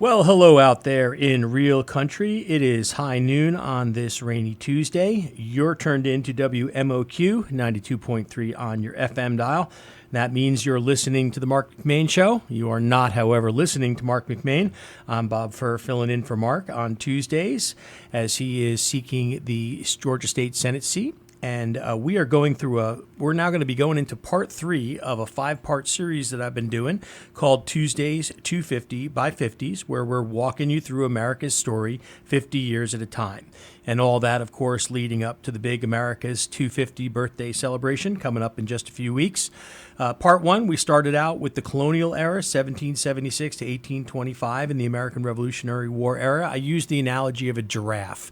Well, hello out there in real country. It is high noon on this rainy Tuesday. You're turned into WMOQ 92.3 on your FM dial. That means you're listening to the Marc McMain Show. You are not, however, listening to Marc McMain. I'm Bob Furr, filling in for Marc on Tuesdays as he is seeking the Georgia State Senate seat. And we're now going to be going into part 3 of a 5-part series that I've been doing called Tuesdays 250 by 50s, where we're walking you through America's story 50 years at a time. And all that, of course, leading up to the big America's 250 birthday celebration coming up in just a few weeks. Part 1, we started out with the colonial era, 1776 to 1825, in the American Revolutionary War era. I used the analogy of a giraffe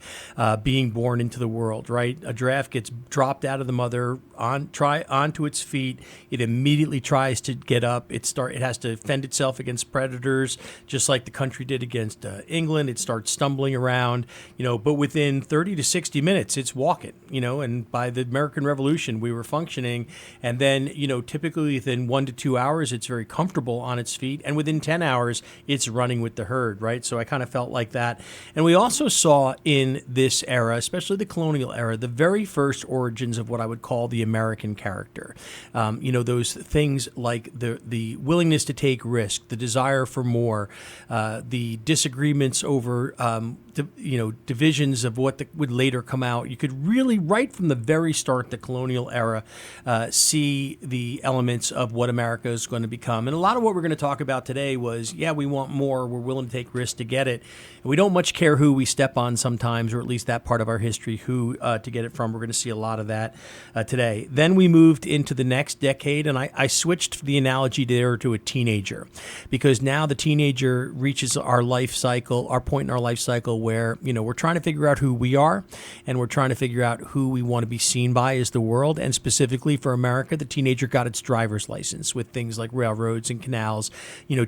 being born into the world, right? A giraffe gets dropped out of the mother onto its feet. It immediately tries to get up. It has to defend itself against predators, just like the country did against England. It starts stumbling around, but within 30 to 60 minutes, it's walking, and by the American Revolution, we were functioning. And then, typically within 1 to 2 hours, it's very comfortable on its feet. And within 10 hours, it's running with the herd, right? So I kind of felt like that. And we also saw in this era, especially the colonial era, the very first origins of what I would call the American character. Those things like the willingness to take risk, the desire for more, the disagreements over divisions of what would later come out. You could really, right from the very start, the colonial era, see the elements of what America is going to become. And a lot of what we're going to talk about today was, we want more. We're willing to take risks to get it. And we don't much care who we step on sometimes, or at least that part of our history, who to get it from. We're going to see a lot of that today. Then we moved into the next decade, and I switched the analogy there to a teenager, because now the teenager reaches our point in our life cycle where, we're trying to figure out who we are, and we're trying to figure out who we want to be seen by as the world. And specifically for America, the teenager got its driver's license with things like railroads and canals,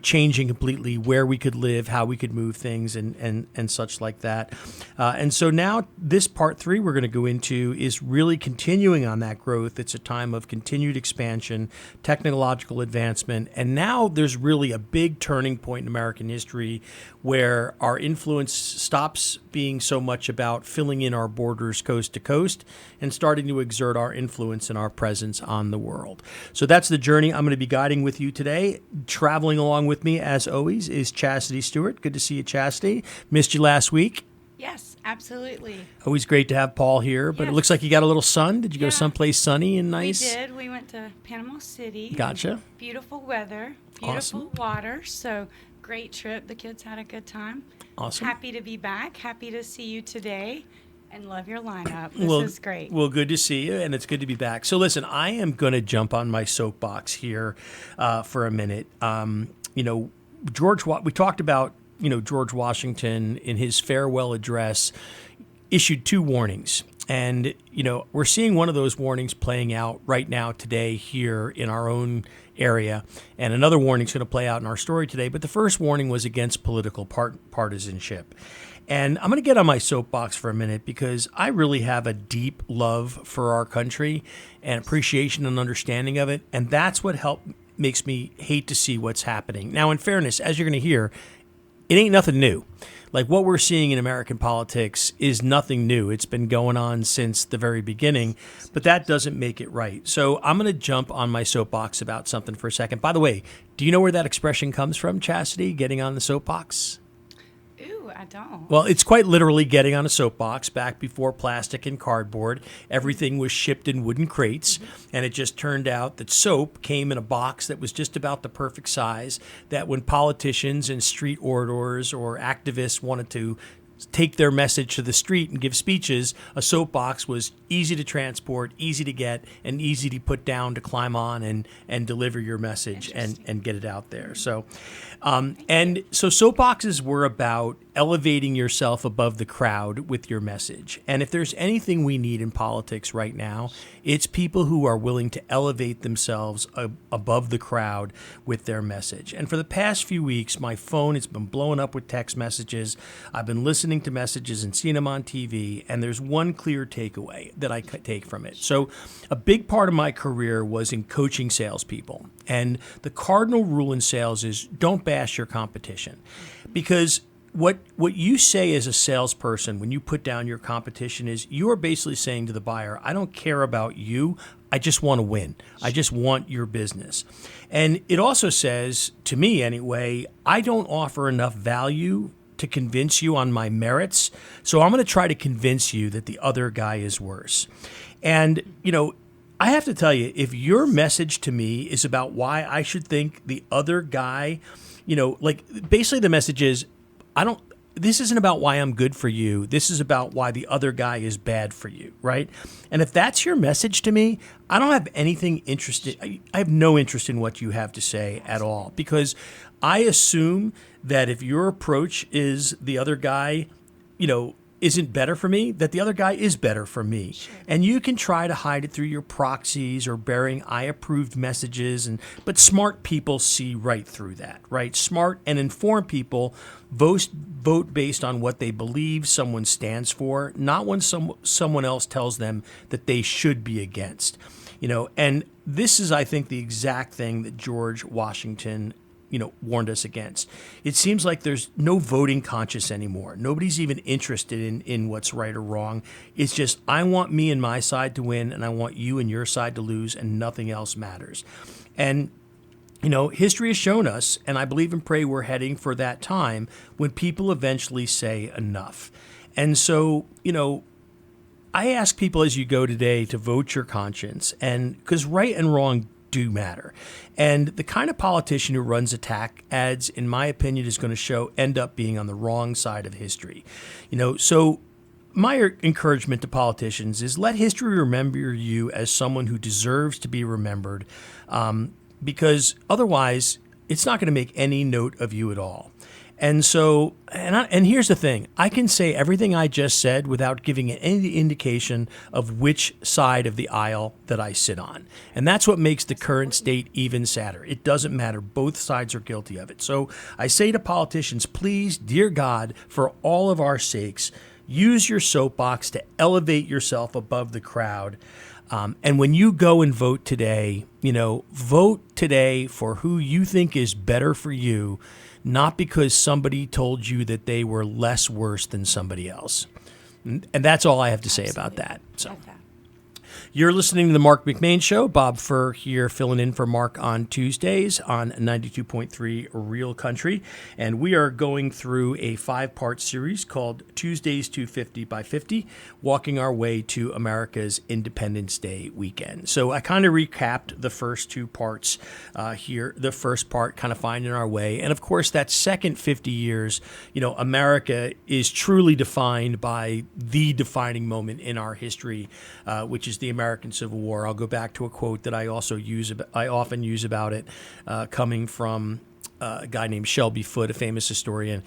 changing completely where we could live, how we could move things, and such like that. And so now this part 3 we're going to go into is really continuing on that growth. It's a time of continued expansion, technological advancement, and now there's really a big turning point in American history where our influence stops being so much about filling in our borders coast to coast and starting to exert our influence and our presence on the world. So that's the journey I'm going to be guiding with you today. Traveling along with me, as always, is Chastity Stewart. Good to see you, Chastity. Missed you last week. Yes, absolutely. Always great to have Paul here, but It looks like you got a little sun. Did you go someplace sunny and nice? We did. We went to Panama City. Gotcha. Beautiful weather, beautiful water, so great trip. The kids had a good time. Awesome. Happy to be back. Happy to see you today. And love your lineup. This is great. Well, good to see you, and it's good to be back. So listen, I am going to jump on my soapbox here for a minute. We talked about, George Washington in his farewell address issued 2 warnings. And, we're seeing one of those warnings playing out right now today here in our own area. And another warning is going to play out in our story today. But the first warning was against political partisanship. And I'm going to get on my soapbox for a minute because I really have a deep love for our country and appreciation and understanding of it. And that's what makes me hate to see what's happening. Now, in fairness, as you're going to hear, it ain't nothing new. Like what we're seeing in American politics is nothing new. It's been going on since the very beginning, but that doesn't make it right. So I'm going to jump on my soapbox about something for a second. By the way, do you know where that expression comes from, Chastity, getting on the soapbox? Ooh, I don't. Well, it's quite literally getting on a soapbox. Back before plastic and cardboard, everything was shipped in wooden crates, and it just turned out that soap came in a box that was just about the perfect size, that when politicians and street orators or activists wanted to take their message to the street and give speeches, a soapbox was easy to transport, easy to get, and easy to put down to climb on and deliver your message and get it out there. So soapboxes were about elevating yourself above the crowd with your message. And if there's anything we need in politics right now, it's people who are willing to elevate themselves above the crowd with their message. And for the past few weeks, my phone has been blowing up with text messages. I've been listening listening to messages and seeing them on TV, and there's one clear takeaway that I take from it. So a big part of my career was in coaching salespeople. And the cardinal rule in sales is don't bash your competition. Because what you say as a salesperson when you put down your competition is you are basically saying to the buyer, I don't care about you. I just want to win. I just want your business. And it also says, to me anyway, I don't offer enough value to convince you on my merits. So I'm going to try to convince you that the other guy is worse. And, I have to tell you, if your message to me is about why I should think the other guy, basically the message is, this isn't about why I'm good for you. This is about why the other guy is bad for you, right? And if that's your message to me, I don't have anything interested. I have no interest in what you have to say at all, because I assume that if your approach is the other guy, isn't better for me, that the other guy is better for me. Sure. And you can try to hide it through your proxies or bearing I-approved messages, but smart people see right through that, right? Smart and informed people vote based on what they believe someone stands for, not when someone else tells them that they should be against. And this is, I think, the exact thing that George Washington warned us against. It seems like there's no voting conscience anymore. Nobody's even interested in what's right or wrong. It's just, I want me and my side to win, and I want you and your side to lose, and nothing else matters. And, history has shown us, and I believe and pray we're heading for that time when people eventually say enough. And so, I ask people as you go today to vote your conscience, and because right and wrong do matter. And the kind of politician who runs attack ads, in my opinion, is going to end up being on the wrong side of history. So my encouragement to politicians is let history remember you as someone who deserves to be remembered, because otherwise it's not going to make any note of you at all. And so, and here's the thing, I can say everything I just said without giving any indication of which side of the aisle that I sit on. And that's what makes the current state even sadder. It doesn't matter. Both sides are guilty of it. So I say to politicians, please, dear God, for all of our sakes, use your soapbox to elevate yourself above the crowd. And when you go and vote today, vote today for who you think is better for you, not because somebody told you that they were less worse than somebody else. And that's all I have to say about that. So. You're listening to the Marc McMain Show. Bob Furr here filling in for Marc on Tuesdays on 92.3 Real Country. And we are going through a 5-part series called Tuesdays 250 by 50, walking our way to America's Independence Day weekend. So I kind of recapped the first 2 parts here. The first part, kind of finding our way. And of course, that second 50 years, America is truly defined by the defining moment in our history, which is the American Civil War. I'll go back to a quote that I often use about it, coming from a guy named Shelby Foote, a famous historian.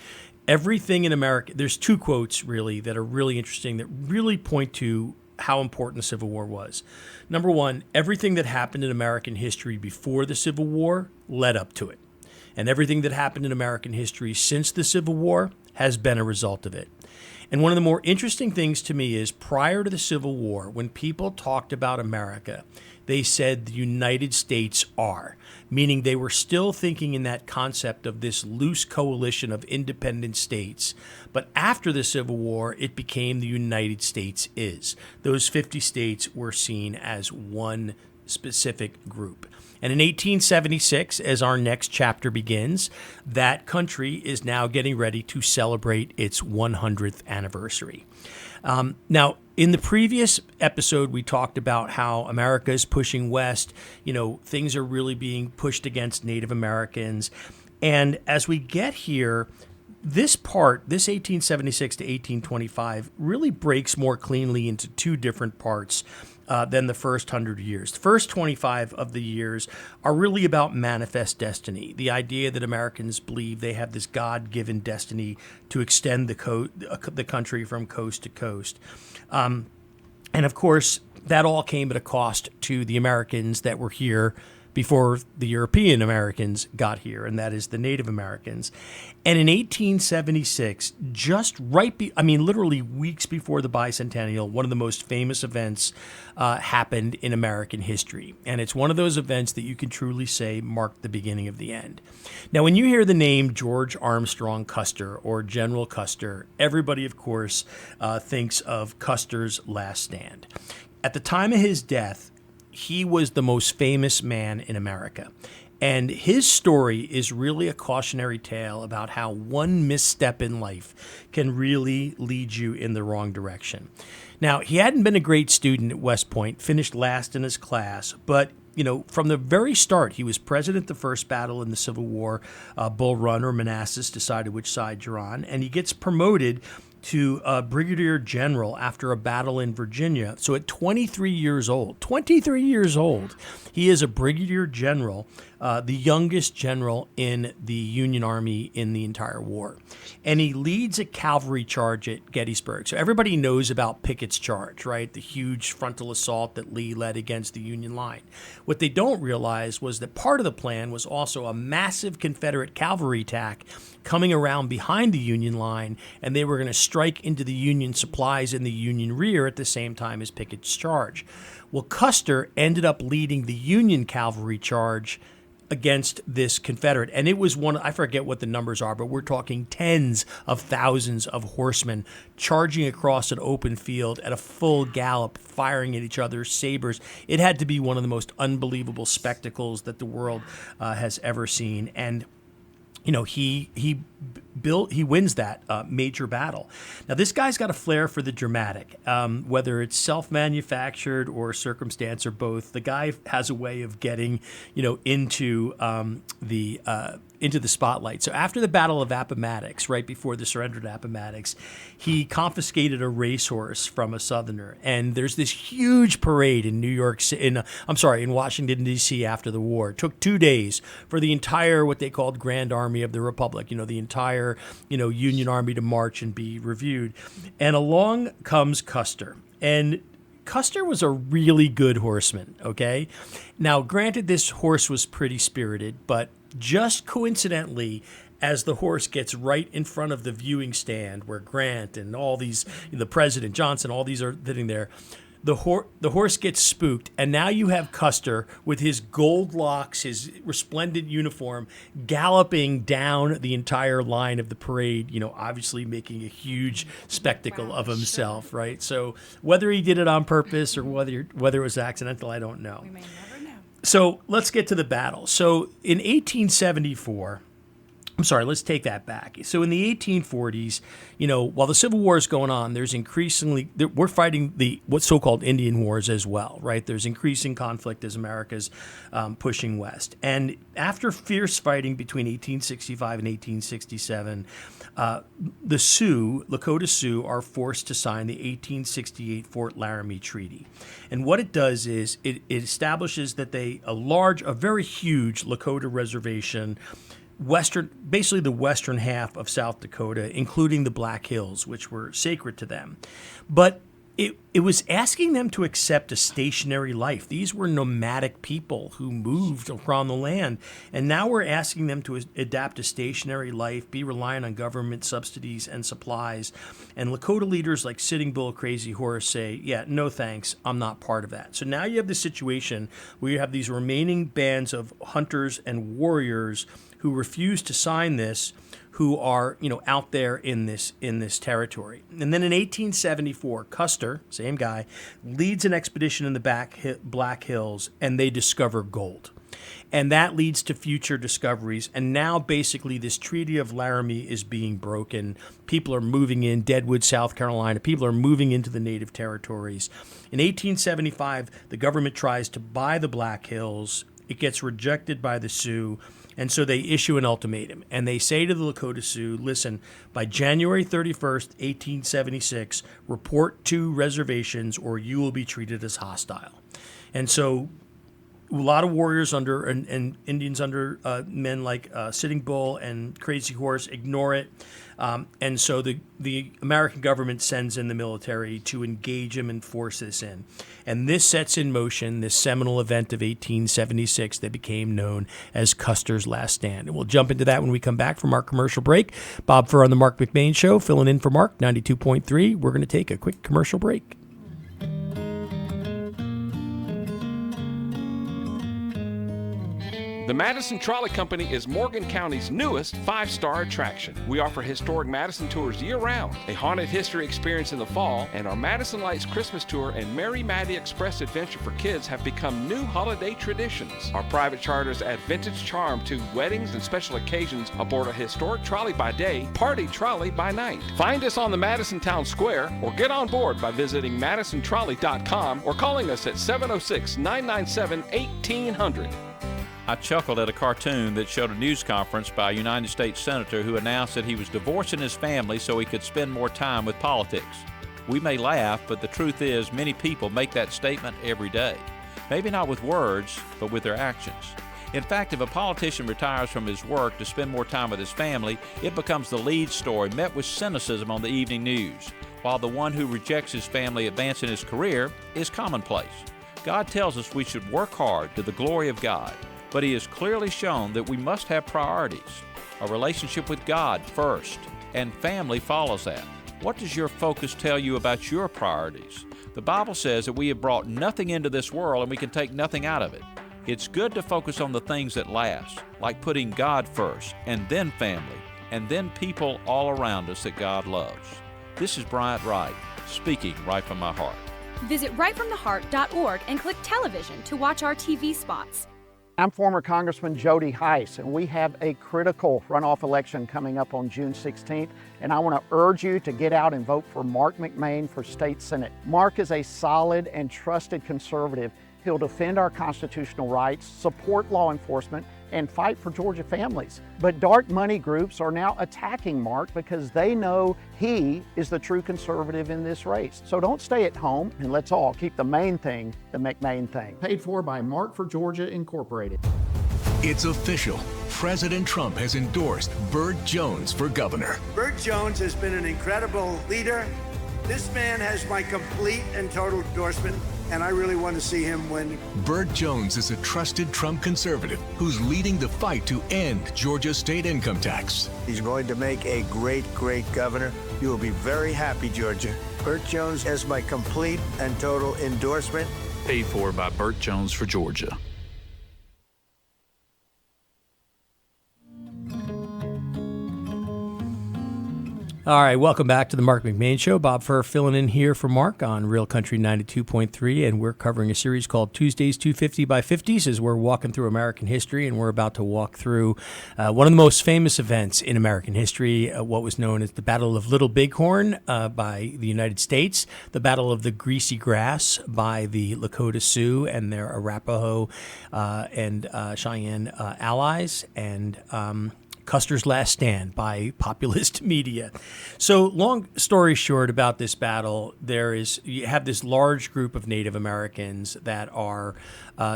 Everything in America, there's 2 quotes really that are really interesting that really point to how important the Civil War was. Number 1, everything that happened in American history before the Civil War led up to it. And everything that happened in American history since the Civil War has been a result of it. And one of the more interesting things to me is prior to the Civil War, when people talked about America, they said the United States are, meaning they were still thinking in that concept of this loose coalition of independent states. But after the Civil War, it became the United States is. Those 50 states were seen as one specific group. And in 1876, as our next chapter begins, that country is now getting ready to celebrate its 100th anniversary. Now, in the previous episode, we talked about how America is pushing west. Things are really being pushed against Native Americans. And as we get here, this 1876 to 1825, really breaks more cleanly into 2 different parts than the first 100 years. The first 25 of the years are really about manifest destiny, the idea that Americans believe they have this God-given destiny to extend the country from coast to coast. And of course, that all came at a cost to the Americans that were here before the European Americans got here, and that is the Native Americans. And in 1876, literally weeks before the bicentennial, one of the most famous events happened in American history. And it's one of those events that you can truly say marked the beginning of the end. Now, when you hear the name George Armstrong Custer or General Custer, everybody, of course, thinks of Custer's last stand. At the time of his death, he was the most famous man in America. And his story is really a cautionary tale about how one misstep in life can really lead you in the wrong direction. Now, he hadn't been a great student at West Point, finished last in his class, but from the very start, he was present at the first battle in the Civil War. Bull Run or Manassas decided which side you're on, and he gets promoted to brigadier general after a battle in Virginia. So at 23 years old, he is a brigadier general, the youngest general in the Union Army in the entire war. And he leads a cavalry charge at Gettysburg. So everybody knows about Pickett's charge, right? The huge frontal assault that Lee led against the Union line. What they don't realize was that part of the plan was also a massive Confederate cavalry attack coming around behind the Union line, and they were going to strike into the Union supplies in the Union rear at the same time as Pickett's charge. Well, Custer ended up leading the Union cavalry charge against this Confederate. And it was I forget what the numbers are, but we're talking tens of thousands of horsemen charging across an open field at a full gallop, firing at each other's sabers. It had to be one of the most unbelievable spectacles that the world has ever seen. And he wins that major battle. Now, this guy's got a flair for the dramatic, whether it's self-manufactured or circumstance or both. The guy has a way of getting, into the spotlight. So after the Battle of Appomattox, right before the surrender to Appomattox, he confiscated a racehorse from a Southerner, and there's this huge parade in in Washington D.C. after the war. It took 2 days for the entire what they called Grand Army of the Republic, the entire Union Army to march and be reviewed. And along comes Custer, and Custer was a really good horseman. Okay, now granted, this horse was pretty spirited, but just coincidentally, as the horse gets right in front of the viewing stand where Grant and all these, the President Johnson, all these are sitting there, the horse gets spooked, and now you have Custer with his gold locks, his resplendent uniform, galloping down the entire line of the parade, obviously making a huge spectacle of himself, right? So whether he did it on purpose or whether it was accidental, I don't know. We may never know. So let's get to the battle. So in 1874, let's take that back. So in the 1840s, while the Civil War is going on, we're fighting what's so-called Indian Wars as well, right? There's increasing conflict as America's pushing west. And after fierce fighting between 1865 and 1867, the Lakota Sioux are forced to sign the 1868 Fort Laramie Treaty. And what it does is it establishes that a very huge Lakota reservation, basically the western half of South Dakota, including the Black Hills, which were sacred to them. But it was asking them to accept a stationary life. These were nomadic people who moved around the land, and now we're asking them to adapt a stationary life, be reliant on government subsidies and supplies. And Lakota leaders like Sitting Bull Crazy Horse say, yeah, no thanks, I'm not part of that. So now you have the situation where you have these remaining bands of hunters and warriors who refuse to sign this, who are, out there in this territory. And then in 1874, Custer, same guy, leads an expedition in the Black Hills, and they discover gold. And that leads to future discoveries. And now basically this Treaty of Laramie is being broken. People are moving in, Deadwood, South Carolina. People are moving into the native territories. In 1875, the government tries to buy the Black Hills. It gets rejected by the Sioux. And so they issue an ultimatum, and they say to the Lakota Sioux, listen, by January 31st, 1876, report to reservations or you will be treated as hostile. And so lot of warriors under and Indians under men like Sitting Bull and Crazy Horse ignore it. And so the American government sends in the military to engage him and force this in. And this sets in motion this seminal event of 1876 that became known as Custer's Last Stand. And we'll jump into that when we come back from our commercial break. Bob Furr on the Marc McMain Show, filling in for Marc, 92.3. We're going to take a quick commercial break. The Madison Trolley Company is Morgan County's newest 5-star attraction. We offer historic Madison tours year-round, a haunted history experience in the fall, and our Madison Lights Christmas Tour and Mary Maddie Express Adventure for kids have become new holiday traditions. Our private charters add vintage charm to weddings and special occasions aboard a historic trolley by day, party trolley by night. Find us on the Madison Town Square or get on board by visiting madisontrolley.com or calling us at 706-997-1800. I chuckled at a cartoon that showed a news conference by a United States Senator who announced that he was divorcing his family so he could spend more time with politics. We may laugh, but the truth is many people make that statement every day. Maybe not with words, but with their actions. In fact, if a politician retires from his work to spend more time with his family, it becomes the lead story, met with cynicism on the evening news, while the one who rejects his family advancing his career is commonplace. God tells us we should work hard to the glory of God. But he has clearly shown that we must have priorities. A relationship with God first, and family follows that. What does your focus tell you about your priorities? The Bible says that we have brought nothing into this world and we can take nothing out of it. It's good to focus on the things that last, like putting God first, and then family, and then people all around us that God loves. This is Bryant Wright, speaking right from my heart. Visit rightfromtheheart.org and click television to watch our TV spots. I'm former Congressman Jody Heiss, and we have a critical runoff election coming up on June 16th, and I want to urge you to get out and vote for Marc McMain for State Senate. Marc is a solid and trusted conservative. He'll defend our constitutional rights, support law enforcement, and fight for Georgia families. But dark money groups are now attacking Marc because they know he is the true conservative in this race. So don't stay at home, and let's all keep the main thing the McMain thing. Paid for by Marc for Georgia Incorporated. It's official. President Trump has endorsed Burt Jones for governor. Burt Jones has been an incredible leader. This man has my complete and total endorsement, and I really want to see him win. Burt Jones is a trusted Trump conservative who's leading the fight to end Georgia's state income tax. He's going to make a great, great governor. You will be very happy, Georgia. Burt Jones has my complete and total endorsement. Paid for by Burt Jones for Georgia. All right, welcome back to the Marc McMain Show. Bob Furr filling in here for Marc on Real Country 92.3, and we're covering a series called Tuesdays 250 by 50s as we're walking through American history, and we're about to walk through one of the most famous events in American history, what was known as the Battle of Little Bighorn by the United States, the Battle of the Greasy Grass by the Lakota Sioux and their Arapaho and Cheyenne allies, and Custer's Last Stand by populist media. So long story short about this battle, you have this large group of Native Americans that are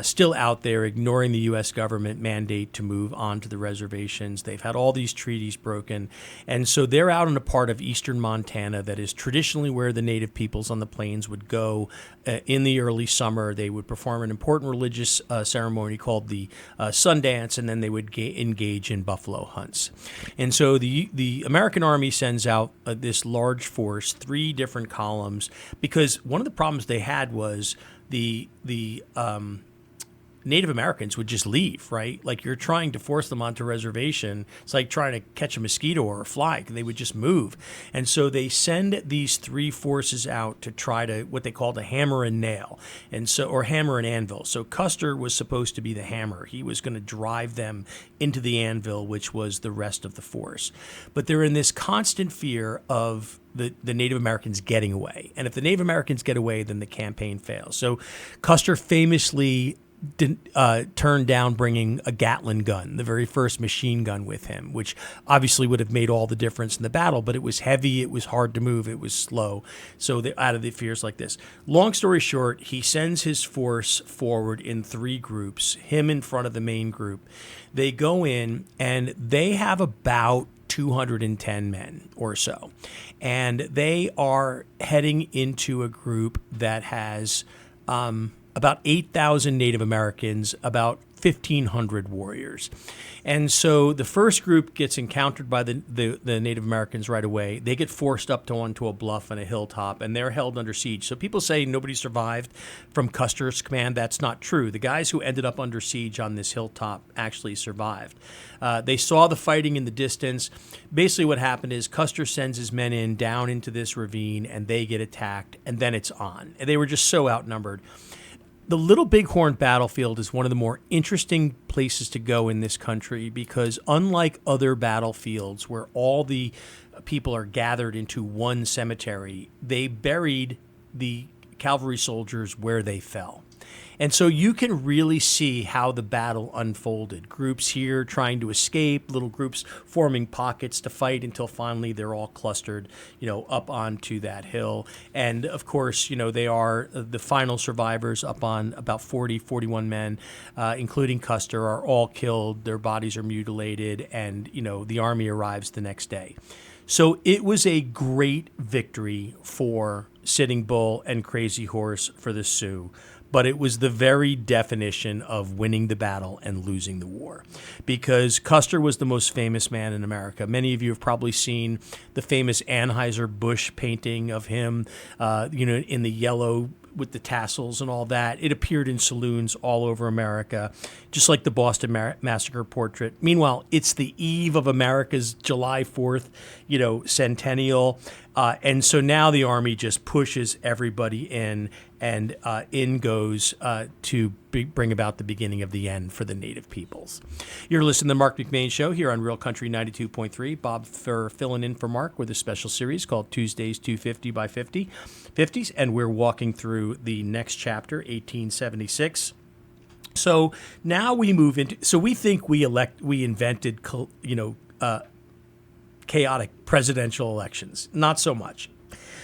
still out there ignoring the U.S. government mandate to move onto the reservations. They've had all these treaties broken. And so they're out in a part of eastern Montana that is traditionally where the Native peoples on the plains would go in the early summer. They would perform an important religious ceremony called the Sundance, and then they would engage in buffalo hunts. And so the American Army sends out this large force, 3 different columns, because one of the problems they had was the Native Americans would just leave, right? Like you're trying to force them onto a reservation. It's like trying to catch a mosquito or a fly. They would just move. And so they send these 3 forces out to try to what they called a hammer and nail, or hammer and anvil. So Custer was supposed to be the hammer. He was going to drive them into the anvil, which was the rest of the force. But they're in this constant fear of the Native Americans getting away. And if the Native Americans get away, then the campaign fails. So Custer famously turned down bringing a Gatling gun, the very first machine gun with him, which obviously would have made all the difference in the battle, but it was heavy, it was hard to move, it was slow. So out of the fears like this. Long story short, he sends his force forward in 3 groups, him in front of the main group. They go in and they have about 210 men or so. And they are heading into a group that has about 8,000 Native Americans, about 1,500 warriors. And so the first group gets encountered by the Native Americans right away. They get forced up onto a bluff and a hilltop, and they're held under siege. So people say nobody survived from Custer's command. That's not true. The guys who ended up under siege on this hilltop actually survived. They saw the fighting in the distance. Basically what happened is Custer sends his men in down into this ravine, and they get attacked, and then it's on. And they were just so outnumbered. The Little Bighorn battlefield is one of the more interesting places to go in this country because unlike other battlefields where all the people are gathered into one cemetery, they buried the cavalry soldiers where they fell. And so you can really see how the battle unfolded. Groups here trying to escape, little groups forming pockets to fight until finally they're all clustered, up onto that hill. And of course, they are the final survivors up on about 41 men, including Custer, are all killed. Their bodies are mutilated, and, the army arrives the next day. So it was a great victory for Sitting Bull and Crazy Horse for the Sioux. But it was the very definition of winning the battle and losing the war, because Custer was the most famous man in America. Many of you have probably seen the famous Anheuser-Busch painting of him, in the yellow with the tassels and all that. It appeared in saloons all over America, just like the Boston Massacre portrait. Meanwhile, it's the eve of America's July 4th, centennial. And so now the Army just pushes everybody in, and in goes to bring about the beginning of the end for the Native peoples. You're listening to the Marc McMain Show here on Real Country 92.3. Bob for filling in for Mark with a special series called Tuesdays 250 by 50s, and we're walking through the next chapter, 1876. So now we move into. So we think we invented, chaotic presidential elections. Not so much.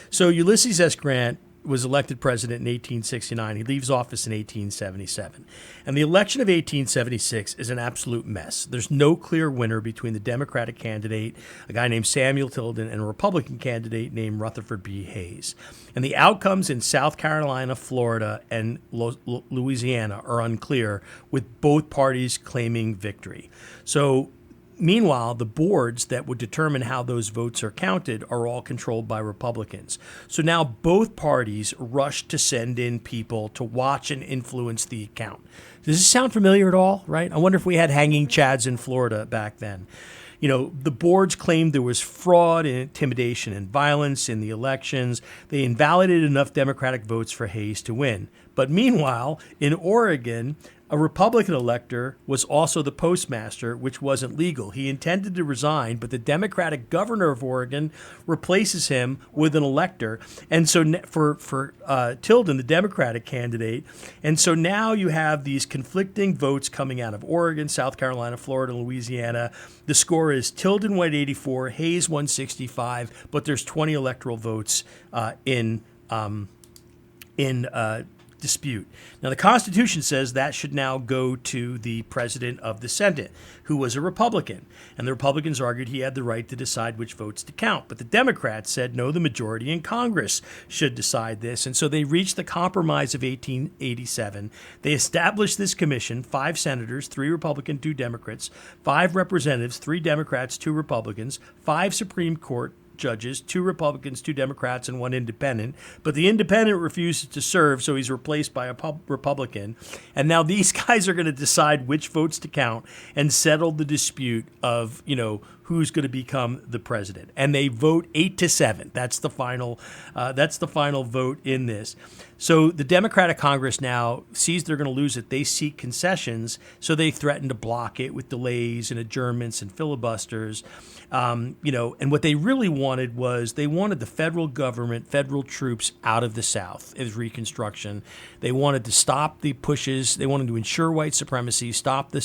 So Ulysses S. Grant was elected president in 1869. He leaves office in 1877. And the election of 1876 is an absolute mess. There's no clear winner between the Democratic candidate, a guy named Samuel Tilden, and a Republican candidate named Rutherford B. Hayes. And the outcomes in South Carolina, Florida, and Louisiana are unclear, with both parties claiming victory. So meanwhile, the boards that would determine how those votes are counted are all controlled by Republicans. So now both parties rush to send in people to watch and influence the count. Does this sound familiar at all, right? I wonder if we had hanging chads in Florida back then. The boards claimed there was fraud and intimidation and violence in the elections. They invalidated enough Democratic votes for Hayes to win. But meanwhile, in Oregon, a Republican elector was also the postmaster, which wasn't legal. He intended to resign, but the Democratic governor of Oregon replaces him with an elector. And so for Tilden, the Democratic candidate, and so now you have these conflicting votes coming out of Oregon, South Carolina, Florida, Louisiana. The score is Tilden won 84, Hayes won 65, but there's 20 electoral votes in dispute. Now, the Constitution says that should now go to the president of the Senate, who was a Republican. And the Republicans argued he had the right to decide which votes to count. But the Democrats said, no, the majority in Congress should decide this. And so they reached the compromise of 1887. They established this commission, 5 senators, 3 Republican, 2 Democrats, 5 representatives, 3 Democrats, 2 Republicans, 5 Supreme Court judges, 2 Republicans, 2 Democrats, and 1 independent. But the independent refuses to serve, so he's replaced by a Republican. And now these guys are going to decide which votes to count and settle the dispute of, who's going to become the president. And they vote 8-7. That's the final vote in this. So the Democratic Congress now sees they're going to lose it. They seek concessions, so they threaten to block it with delays and adjournments and filibusters. And what they really wanted was they wanted the federal government, federal troops out of the South as Reconstruction. They wanted to stop the pushes. They wanted to ensure white supremacy, stop the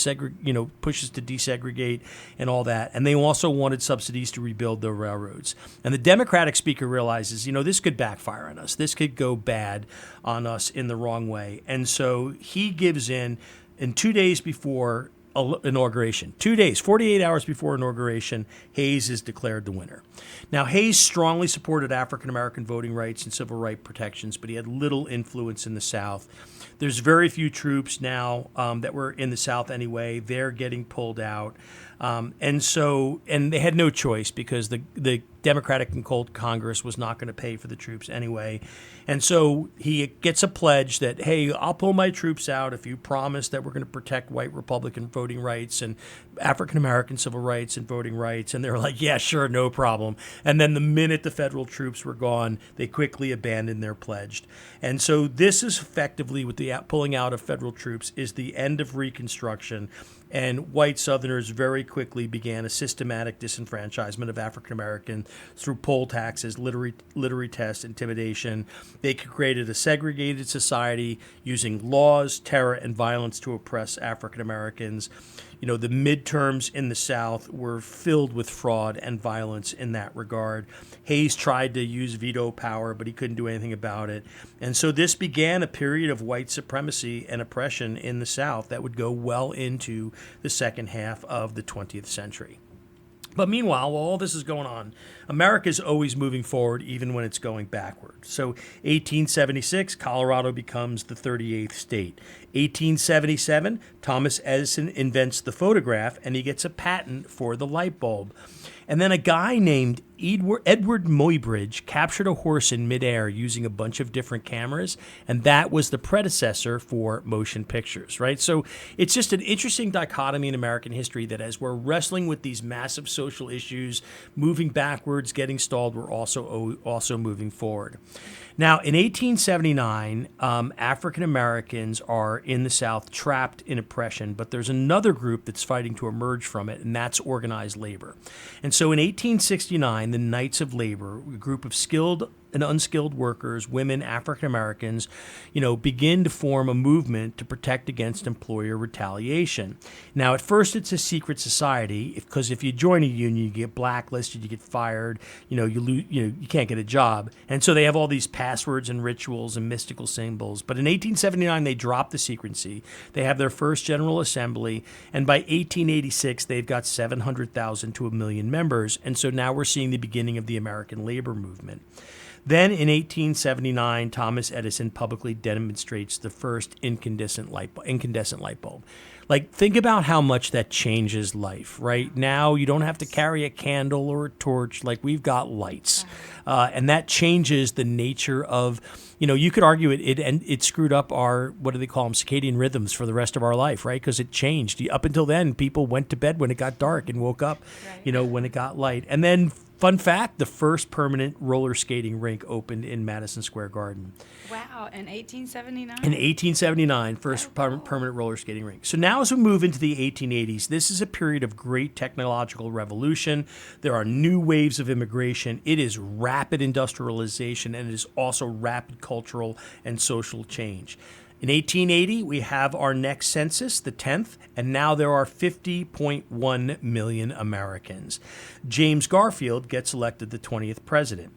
pushes to desegregate and all that. And they also wanted subsidies to rebuild the railroads. And the Democratic speaker realizes, this could backfire on us. This could go bad on us in the wrong way. And so he gives in 2 days before inauguration. 2 days, 48 hours before inauguration, Hayes is declared the winner. Now, Hayes strongly supported African-American voting rights and civil rights protections, but he had little influence in the South. There's very few troops now that were in the South anyway. They're getting pulled out. And they had no choice because the Democratic controlled Congress was not going to pay for the troops anyway. And so he gets a pledge that, hey, I'll pull my troops out if you promise that we're going to protect white Republican voting rights and African-American civil rights and voting rights. And they were like, yeah, sure, no problem. And then the minute the federal troops were gone, they quickly abandoned their pledge. And so this is effectively, with the pulling out of federal troops, is the end of Reconstruction. And white Southerners very quickly began a systematic disenfranchisement of African Americans through poll taxes, literary tests, intimidation. They created a segregated society using laws, terror, and violence to oppress African Americans. The midterms in the South were filled with fraud and violence in that regard. Hayes tried to use veto power, but he couldn't do anything about it. And so this began a period of white supremacy and oppression in the South that would go well into the second half of the 20th century. But meanwhile, while all this is going on, America's always moving forward, even when it's going backward. So 1876, Colorado becomes the 38th state. 1877, Thomas Edison invents the photograph, and he gets a patent for the light bulb. And then a guy named Edward Muybridge captured a horse in midair using a bunch of different cameras, and that was the predecessor for motion pictures, right? So it's just an interesting dichotomy in American history that as we're wrestling with these massive social issues, moving backwards, getting stalled, we're also moving forward. Now, in 1879, African Americans are in the South trapped in oppression, but there's another group that's fighting to emerge from it, and that's organized labor. And so in 1869, the Knights of Labor, a group of skilled and unskilled workers, women, African Americans, begin to form a movement to protect against employer retaliation. Now, at first, it's a secret society because if you join a union, you get blacklisted, you get fired, you can't get a job, and so they have all these passwords and rituals and mystical symbols. But in 1879, they drop the secrecy. They have their first General Assembly, and by 1886, they've got 700,000 to 1 million members, and so now we're seeing the beginning of the American labor movement. Then in 1879, Thomas Edison publicly demonstrates the first incandescent light bulb. Like, think about how much that changes life, right? Now you don't have to carry a candle or a torch. Like, we've got lights. And that changes the nature of, you could argue it screwed up our, what do they call them, circadian rhythms for the rest of our life, right? Because it changed. Up until then, people went to bed when it got dark and woke up, when it got light. And then, fun fact, the first permanent roller skating rink opened in Madison Square Garden. Wow, in 1879? In 1879, first permanent roller skating rink. So now as we move into the 1880s, this is a period of great technological revolution. There are new waves of immigration. It is rapid industrialization, and it is also rapid cultural and social change. In 1880, we have our next census, the 10th, and now there are 50.1 million Americans. James Garfield gets elected the 20th president.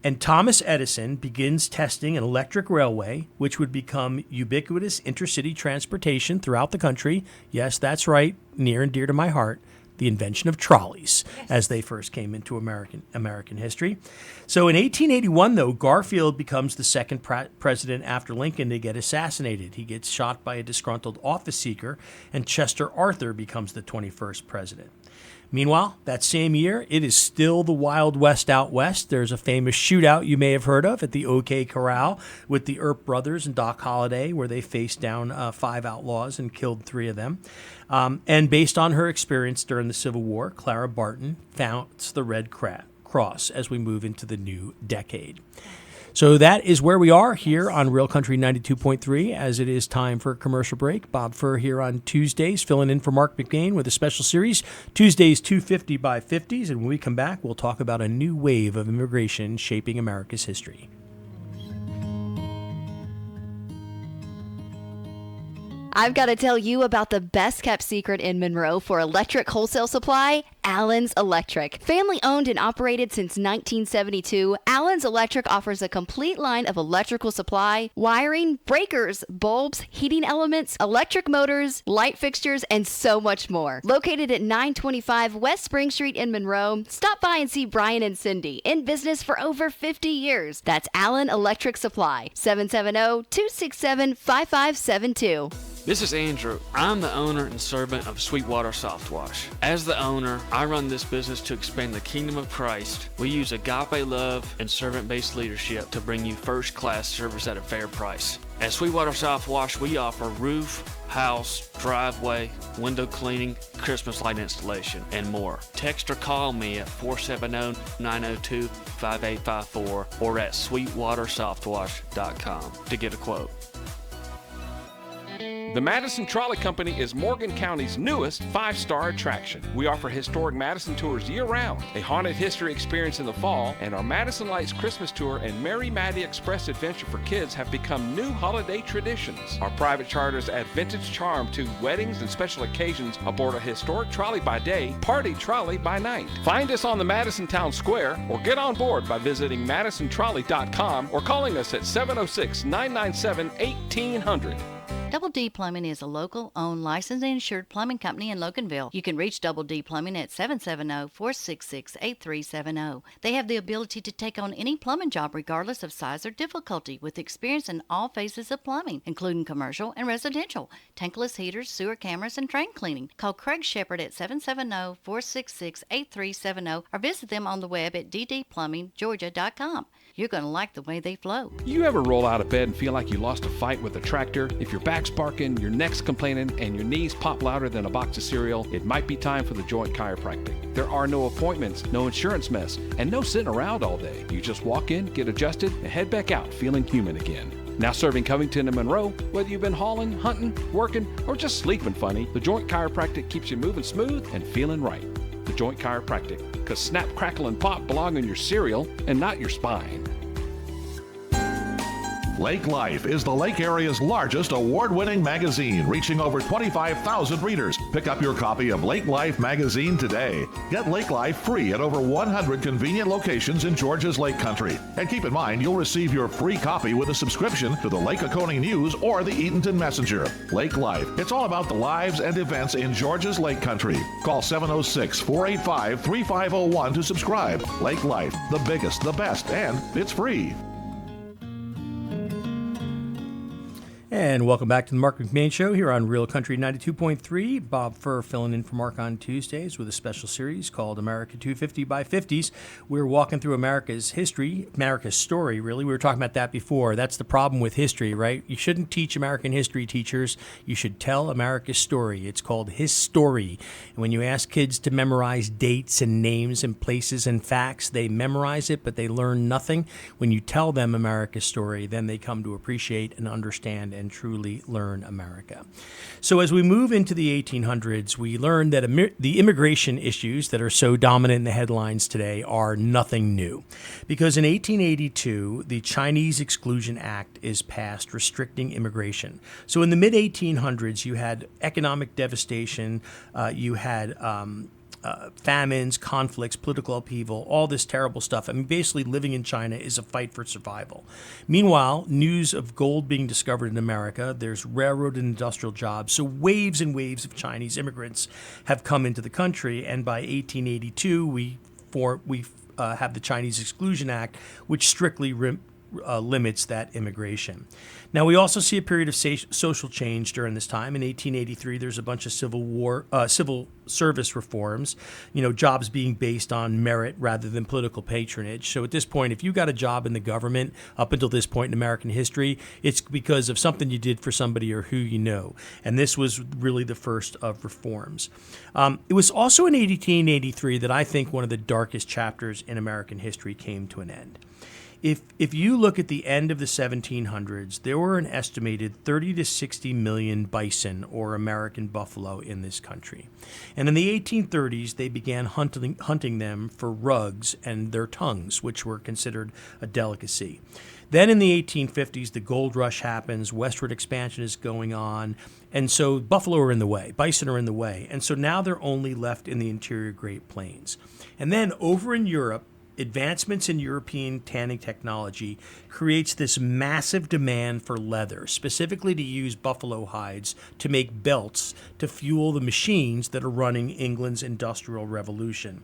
And Thomas Edison begins testing an electric railway, which would become ubiquitous intercity transportation throughout the country. Yes, that's right, near and dear to my heart. The invention of trolleys, as they first came into American history. So in 1881, though, Garfield becomes the second president after Lincoln to get assassinated. He gets shot by a disgruntled office seeker, and Chester Arthur becomes the 21st president. Meanwhile, that same year, it is still the Wild West out west. There's a famous shootout you may have heard of at the OK Corral with the Earp brothers and Doc Holliday, where they faced down 5 outlaws and killed 3 of them. And based on her experience during the Civil War, Clara Barton founds the Red Cross as we move into the new decade. So that is where we are here on Real Country 92.3 as it is time for a commercial break. Bob Furr here on Tuesdays, filling in for Marc McMain with a special series, Tuesdays 250 by 50s. And when we come back, we'll talk about a new wave of immigration shaping America's history. I've got to tell you about the best kept secret in Monroe for electric wholesale supply, Allen's Electric. Family owned and operated since 1972, Allen's Electric offers a complete line of electrical supply, wiring, breakers, bulbs, heating elements, electric motors, light fixtures, and so much more. Located at 925 West Spring Street in Monroe, stop by and see Brian and Cindy, in business for over 50 years. That's Allen Electric Supply, 770-267-5572. This is Andrew. I'm the owner and servant of Sweetwater Soft Wash. As the owner, I run this business to expand the kingdom of Christ. We use agape love and servant-based leadership to bring you first-class service at a fair price. At Sweetwater Soft Wash, we offer roof, house, driveway, window cleaning, Christmas light installation, and more. Text or call me at 470-902-5854 or at sweetwatersoftwash.com to get a quote. The Madison Trolley Company is Morgan County's newest 5-star attraction. We offer historic Madison tours year-round, a haunted history experience in the fall, and our Madison Lights Christmas Tour and Mary Maddie Express Adventure for kids have become new holiday traditions. Our private charters add vintage charm to weddings and special occasions aboard a historic trolley by day, party trolley by night. Find us on the Madison Town Square or get on board by visiting madisontrolley.com or calling us at 706-997-1800. Double D Plumbing is a local, owned, licensed, and insured plumbing company in Loganville. You can reach Double D Plumbing at 770-466-8370. They have the ability to take on any plumbing job regardless of size or difficulty, with experience in all phases of plumbing, including commercial and residential, tankless heaters, sewer cameras, and drain cleaning. Call Craig Shepard at 770-466-8370 or visit them on the web at ddplumbinggeorgia.com. You're going to like the way they flow. You ever roll out of bed and feel like you lost a fight with a tractor? If your back's barking, your neck's complaining, and your knees pop louder than a box of cereal, it might be time for the Joint Chiropractic. There are no appointments, no insurance mess, and no sitting around all day. You just walk in, get adjusted, and head back out feeling human again. Now serving Covington and Monroe, whether you've been hauling, hunting, working, or just sleeping funny, the Joint Chiropractic keeps you moving smooth and feeling right. The Joint Chiropractic, because snap, crackle, and pop belong in your cereal and not your spine. Lake Life is the Lake Area's largest award-winning magazine, reaching over 25,000 readers. Pick up your copy of Lake Life magazine today. Get Lake Life free at over 100 convenient locations in Georgia's Lake Country. And keep in mind, you'll receive your free copy with a subscription to the Lake Oconee News or the Eatonton Messenger. Lake Life, it's all about the lives and events in Georgia's Lake Country. Call 706-485-3501 to subscribe. Lake Life, the biggest, the best, and it's free. And welcome back to the Marc McMain Show here on Real Country 92.3. Bob Furr filling in for Marc on Tuesdays with a special series called America 250 by 50s. We're walking through America's history, America's story, really. We were talking about that before. That's the problem with history, right? You shouldn't teach American history, teachers. You should tell America's story. It's called his story. And when you ask kids to memorize dates and names and places and facts, they memorize it, but they learn nothing. When you tell them America's story, then they come to appreciate and understand and truly learn America. So as we move into the 1800s, we learn that the immigration issues that are so dominant in the headlines today are nothing new. Because in 1882, the Chinese Exclusion Act is passed restricting immigration. So in the mid-1800s, you had economic devastation, you had famines, conflicts, political upheaval, all this terrible stuff. I mean, basically living in China is a fight for survival. Meanwhile, news of gold being discovered in America, there's railroad and industrial jobs. So waves and waves of Chinese immigrants have come into the country. And by 1882, we have the Chinese Exclusion Act, which strictly limits that immigration. Now, we also see a period of social change during this time. In 1883, there's a bunch of civil service reforms, jobs being based on merit rather than political patronage. So at this point, if you got a job in the government up until this point in American history, it's because of something you did for somebody or who you know. And this was really the first of reforms. It was also in 1883 that I think one of the darkest chapters in American history came to an end. If you look at the end of the 1700s, there were an estimated 30 to 60 million bison or American buffalo in this country. And in the 1830s, they began hunting them for rugs and their tongues, which were considered a delicacy. Then in the 1850s, the gold rush happens, westward expansion is going on, and so buffalo are in the way, bison are in the way. And so now they're only left in the interior Great Plains. And then over in Europe, advancements in European tanning technology creates this massive demand for leather, specifically to use buffalo hides to make belts to fuel the machines that are running England's Industrial Revolution.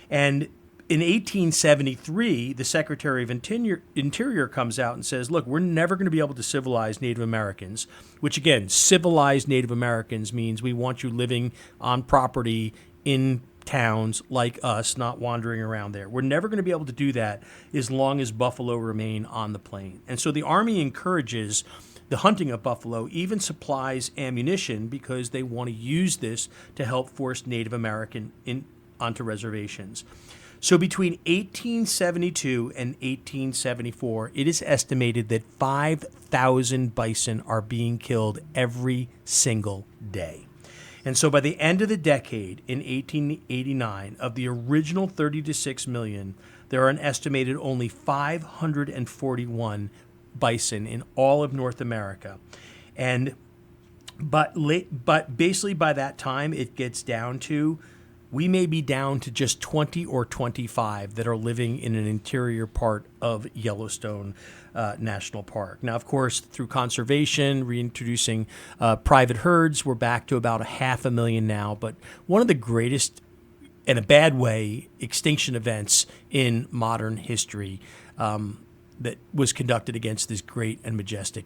And in 1873, the Secretary of Interior comes out and says, look, we're never going to be able to civilize Native Americans, which again, civilized Native Americans means we want you living on property in towns like us, not wandering around there. We're never going to be able to do that as long as buffalo remain on the plain. And so the Army encourages the hunting of buffalo, even supplies ammunition because they want to use this to help force Native American onto reservations. So between 1872 and 1874, it is estimated that 5,000 bison are being killed every single day. And so by the end of the decade, in 1889, of the original 30 to 6 million, there are an estimated only 541 bison in all of North America. But basically by that time, it gets down to, we may be down to just 20 or 25 that are living in an interior part of Yellowstone National Park. Now, of course, through conservation, reintroducing private herds, we're back to about 500,000 now. But one of the greatest, in a bad way, extinction events in modern history that was conducted against this great and majestic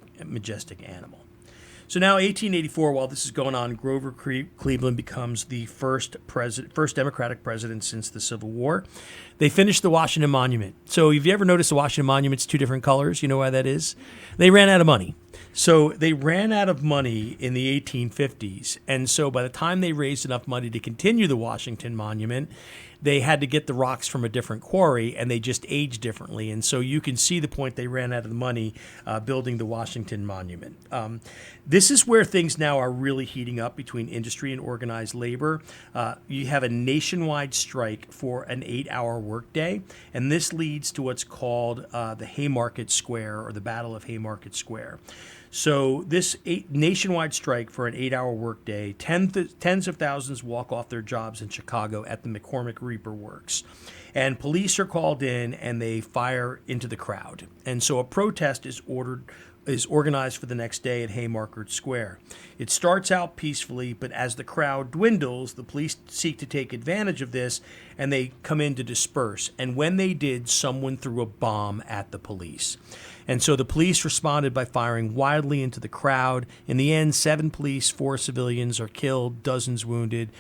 animal. So now, 1884, while this is going on, Grover Cleveland becomes the first Democratic president since the Civil War. They finished the Washington Monument. So if you ever noticed the Washington Monument's two different colors, you know why that is? They ran out of money. So they ran out of money in the 1850s. And so by the time they raised enough money to continue the Washington Monument, they had to get the rocks from a different quarry, and they just aged differently. And so you can see the point they ran out of the money building the Washington Monument. This is where things now are really heating up between industry and organized labor. You have a nationwide strike for an 8-hour workday, and this leads to what's called the Haymarket Square, or the Battle of Haymarket Square. So this nationwide strike for an 8-hour workday, tens of thousands walk off their jobs in Chicago at the McCormick Reaper Works. And police are called in and they fire into the crowd. And so a protest is organized for the next day at Haymarket Square. It starts out peacefully, but as the crowd dwindles, the police seek to take advantage of this, and they come in to disperse. And when they did, someone threw a bomb at the police. And so the police responded by firing wildly into the crowd. In the end, 7 police, 4 civilians are killed, dozens wounded.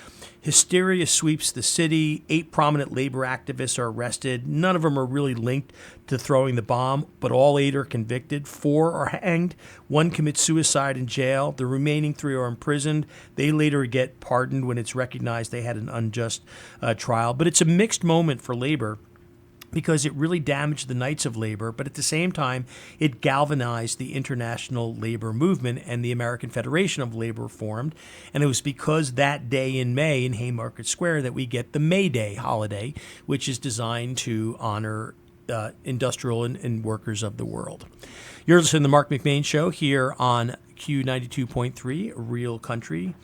Hysteria sweeps the city. 8 prominent labor activists are arrested. None of them are really linked to throwing the bomb, but all 8 are convicted. 4 are hanged. 1 commits suicide in jail. The remaining 3 are imprisoned. They later get pardoned when it's recognized they had an unjust trial. But it's a mixed moment for labor, because it really damaged the Knights of Labor, but at the same time, it galvanized the international labor movement, and the American Federation of Labor formed. And it was because that day in May in Haymarket Square that we get the May Day holiday, which is designed to honor industrial and workers of the world. You're listening to the Marc McMain Show here on Q92.3, Real Country.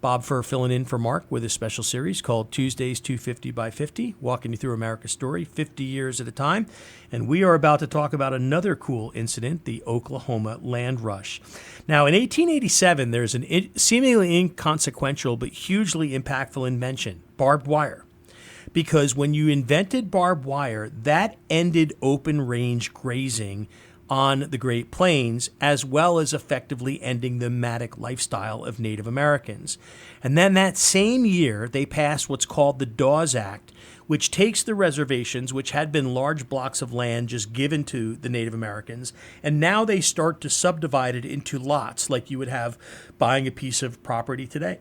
Bob Furr filling in for Mark with a special series called Tuesdays 250 by 50, walking you through America's story 50 years at a time. And we are about to talk about another cool incident, the Oklahoma Land Rush. Now, in 1887, there's an seemingly inconsequential but hugely impactful invention, barbed wire. Because when you invented barbed wire, that ended open range grazing on the Great Plains, as well as effectively ending the nomadic lifestyle of Native Americans. And then that same year, they passed what's called the Dawes Act, which takes the reservations, which had been large blocks of land just given to the Native Americans, and now they start to subdivide it into lots, like you would have buying a piece of property today.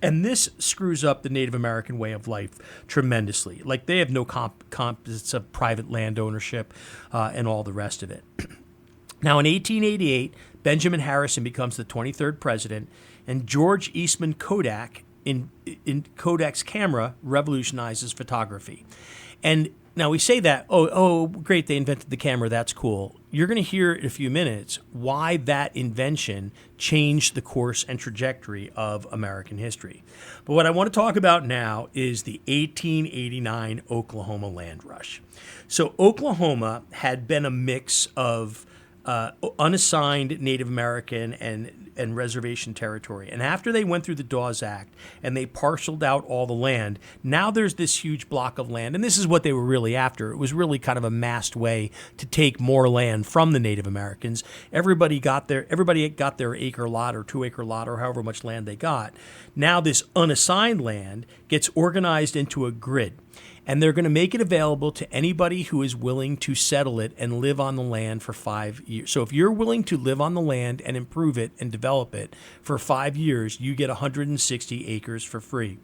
And this screws up the Native American way of life tremendously. Like, they have no composites of private land ownership and all the rest of it. Now, in 1888, Benjamin Harrison becomes the 23rd president, and George Eastman Kodak, in Kodak's camera, revolutionizes photography. And now we say that, oh, great, they invented the camera, that's cool. You're going to hear in a few minutes why that invention changed the course and trajectory of American history. But what I want to talk about now is the 1889 Oklahoma land rush. So Oklahoma had been a mix of unassigned Native American and reservation territory. And after they went through the Dawes Act and they parceled out all the land, now there's this huge block of land. And this is what they were really after. It was really kind of a masked way to take more land from the Native Americans. Everybody got their acre lot or 2-acre lot or however much land they got. Now this unassigned land gets organized into a grid. And they're going to make it available to anybody who is willing to settle it and live on the land for 5 years. So if you're willing to live on the land and improve it and develop it for 5 years, you get 160 acres for free.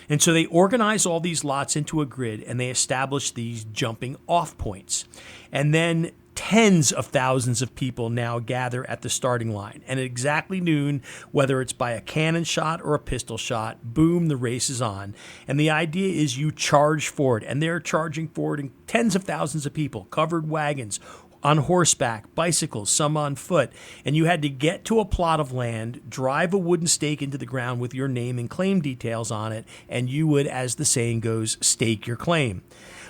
And so they organize all these lots into a grid, and they establish these jumping off points. And then tens of thousands of people now gather at the starting line. And at exactly noon, whether it's by a cannon shot or a pistol shot, boom, the race is on. And the idea is you charge forward, and they're charging forward in tens of thousands of people, covered wagons, on horseback, bicycles, some on foot. And you had to get to a plot of land, drive a wooden stake into the ground with your name and claim details on it, and you would, as the saying goes, stake your claim.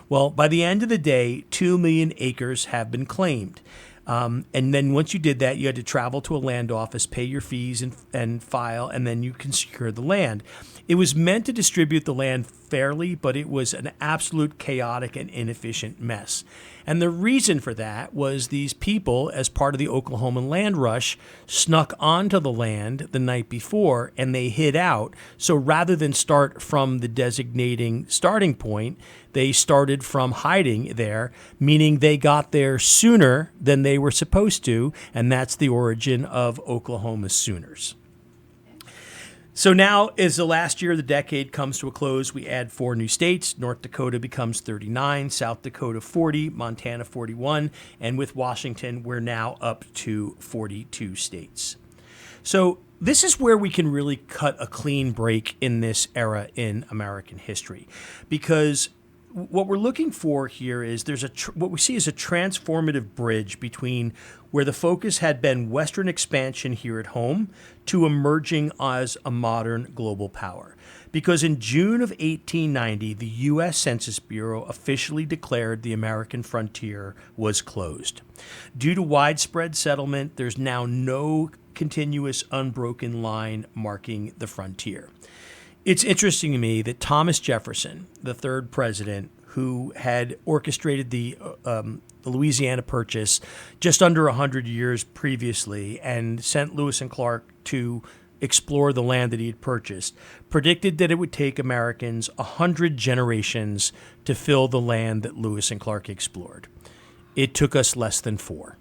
Well, by the end of the day, 2 million acres have been claimed. And then once you did that, you had to travel to a land office, pay your fees and file, and then you can secure the land. It was meant to distribute the land fairly, but it was an absolute chaotic and inefficient mess. And the reason for that was these people, as part of the Oklahoma land rush, snuck onto the land the night before and they hid out. So rather than start from the designating starting point, they started from hiding there, meaning they got there sooner than they were supposed to, and that's the origin of Oklahoma's Sooners. So now, as the last year of the decade comes to a close, we add 4 new states. North Dakota becomes 39, South Dakota 40, Montana 41, and with Washington, we're now up to 42 states. So this is where we can really cut a clean break in this era in American history, because what we're looking for here is what we see is a transformative bridge between where the focus had been Western expansion here at home to emerging as a modern global power. Because in June of 1890, the U.S. Census Bureau officially declared the American frontier was closed. Due to widespread settlement, there's now no continuous unbroken line marking the frontier. It's interesting to me that Thomas Jefferson, the third president, who had orchestrated the Louisiana Purchase just under 100 years previously and sent Lewis and Clark to explore the land that he had purchased, predicted that it would take Americans 100 generations to fill the land that Lewis and Clark explored. It took us less than 4.